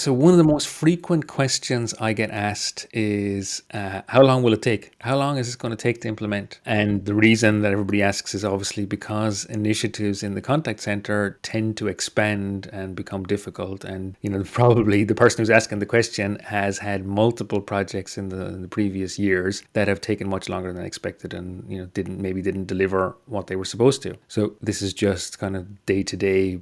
So one of the most frequent questions I get asked is, how long will it take? How long is this going to take to implement? And the reason that everybody asks is obviously because initiatives in the contact center tend to expand and become difficult. And, probably the person who's asking the question has had multiple projects in the previous years that have taken much longer than expected and, didn't deliver what they were supposed to. So this is just kind of day-to-day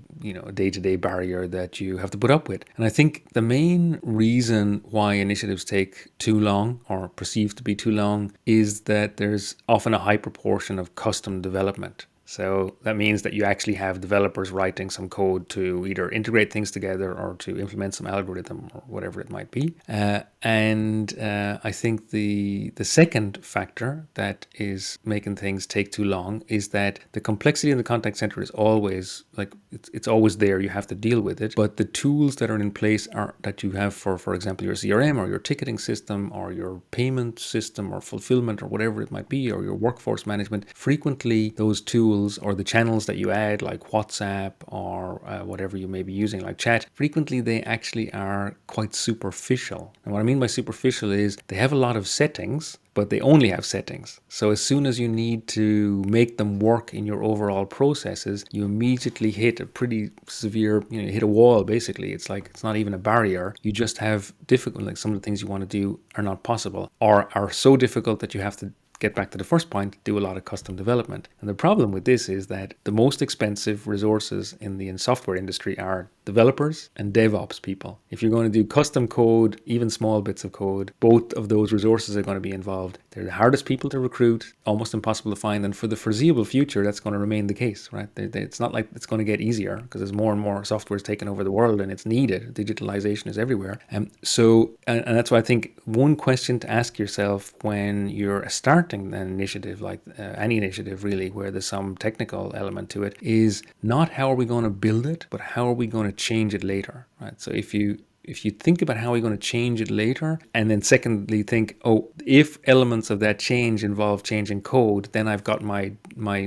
barrier that you have to put up with. And I think the main reason why initiatives take too long or perceived to be too long is that there's often a high proportion of custom development. So that means that you actually have developers writing some code to either integrate things together or to implement some algorithm or whatever it might be. I think the second factor that is making things take too long is that the complexity in the contact center is always it's always there. You have to deal with it. But the tools that are in place are that you have for example, your CRM or your ticketing system or your payment system or fulfillment or whatever it might be, or your workforce management. Frequently, those tools or the channels that you add, like WhatsApp or whatever you may be using, like chat, frequently they actually are quite superficial. And what I mean by superficial is they have a lot of settings, but they only have settings. So as soon as you need to make them work in your overall processes, you immediately hit a pretty severe, you hit a wall basically. It's like, it's not even a barrier. You just have difficult, like some of the things you want to do are not possible or are so difficult that you have to get back to the first point, do a lot of custom development. And the problem with this is that the most expensive resources in the software industry are developers and DevOps people. If you're going to do custom code, even small bits of code, both of those resources are going to be involved. They're the hardest people to recruit, almost impossible to find. And for the foreseeable future, that's going to remain the case, right? It's not like it's going to get easier because there's more and more software is taking over the world and it's needed. Digitalization is everywhere. And that's why I think one question to ask yourself when you're starting an initiative, like any initiative really, where there's some technical element to it, is not how are we going to build it, but how are we going to change it later, right? So if you think about how we're going to change it later, and then secondly think, oh, if elements of that change involve changing code, then I've got my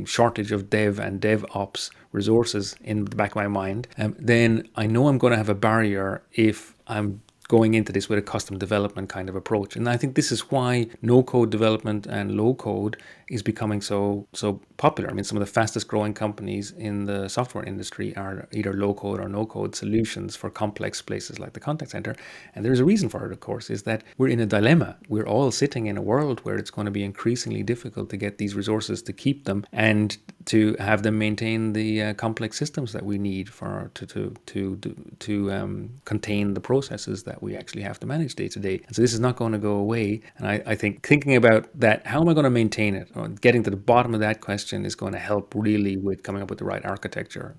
shortage of dev and DevOps resources in the back of my mind, then I know I'm going to have a barrier if I'm going into this with a custom development kind of approach. And I think this is why no-code development and low-code is becoming so popular. I mean, some of the fastest growing companies in the software industry are either low-code or no-code solutions for complex places like the contact center. And there's a reason for it, of course, is that we're in a dilemma. We're all sitting in a world where it's going to be increasingly difficult to get these resources, to keep them, and to have them maintain the complex systems that we need to contain the processes that we actually have to manage day to day. And so this is not going to go away. And I think thinking about that, how am I going to maintain it? Or getting to the bottom of that question is going to help really with coming up with the right architecture.